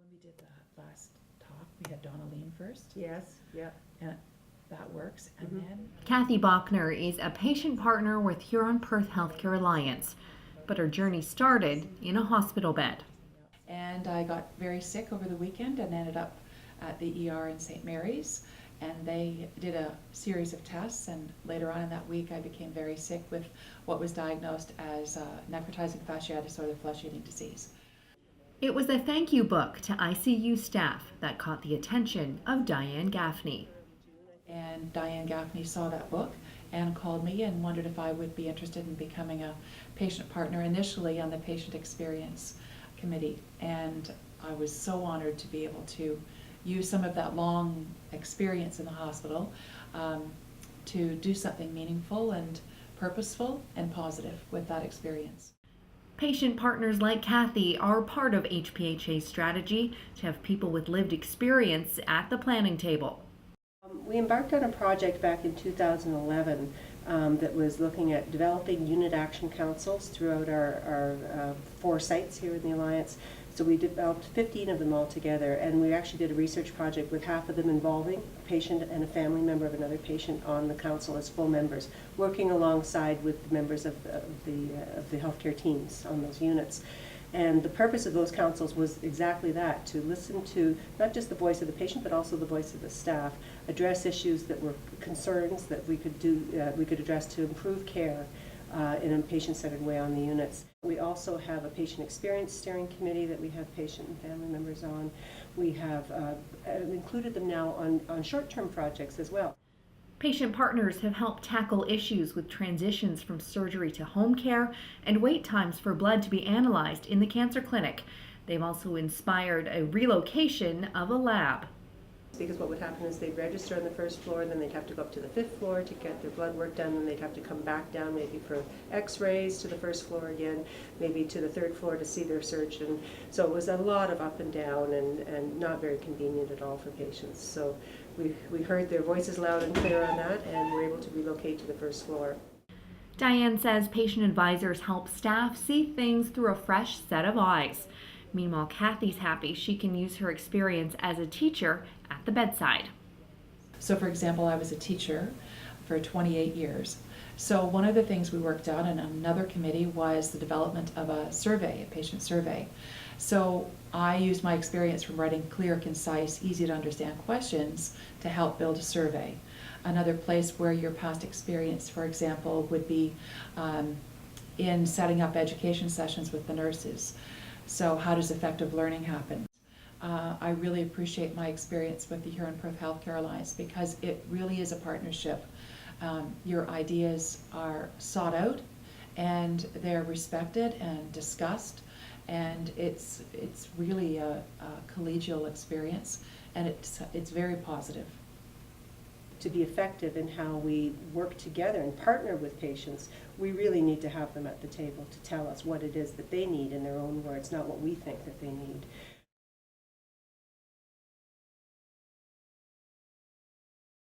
When we did the last talk, we had Donna Lean first. Yes, yeah. And that works. And then Kathy Bachner is a patient partner with Huron Perth Healthcare Alliance, but her journey started in a hospital bed. And I got very sick over the weekend and ended up at the ER in St. Mary's. And they did a series of tests, and later on in that week I became very sick with what was diagnosed as necrotizing fasciitis, or the flesh-eating disease. It was a thank you book to ICU staff that caught the attention of Diane Gaffney. And Diane Gaffney saw that book and called me and wondered if I would be interested in becoming a patient partner initially on the patient experience committee. And I was so honored to be able to use some of that long experience in the hospital to do something meaningful and purposeful and positive with that experience. Patient partners like Kathy are part of HPHA's strategy to have people with lived experience at the planning table. We embarked on a project back in 2011 that was looking at developing unit action councils throughout our 4 sites here in the Alliance. So we developed 15 of them all together, and we actually did a research project with half of them involving a patient and a family member of another patient on the council as full members, working alongside with the members of the healthcare teams on those units. And the purpose of those councils was exactly that, to listen to not just the voice of the patient, but also the voice of the staff, address issues that were concerns that we could address to improve care in a patient-centered way on the units. We also have a patient experience steering committee that we have patient and family members on. We have included them now on short-term projects as well. Patient partners have helped tackle issues with transitions from surgery to home care and wait times for blood to be analyzed in the cancer clinic. They've also inspired a relocation of a lab. Because what would happen is they'd register on the first floor, then they'd have to go up to the 5th floor to get their blood work done, and they'd have to come back down maybe for x-rays to the 1st floor again, maybe to the 3rd floor to see their surgeon. So it was a lot of up and down and not very convenient at all for patients. So we heard their voices loud and clear on that, and were able to relocate to the 1st floor. Diane says patient advisors help staff see things through a fresh set of eyes. Meanwhile, Kathy's happy she can use her experience as a teacher at the bedside. So for example, I was a teacher for 28 years. So one of the things we worked on in another committee was the development of a survey, a patient survey. So I used my experience from writing clear, concise, easy to understand questions to help build a survey. Another place where your past experience, for example, would be in setting up education sessions with the nurses. So how does effective learning happen? I really appreciate my experience with the Huron Perth Healthcare Alliance because it really is a partnership. Your ideas are sought out and they're respected and discussed, and it's really a collegial experience, and it's very positive. To be effective in how we work together and partner with patients, we really need to have them at the table to tell us what it is that they need in their own words, not what we think that they need.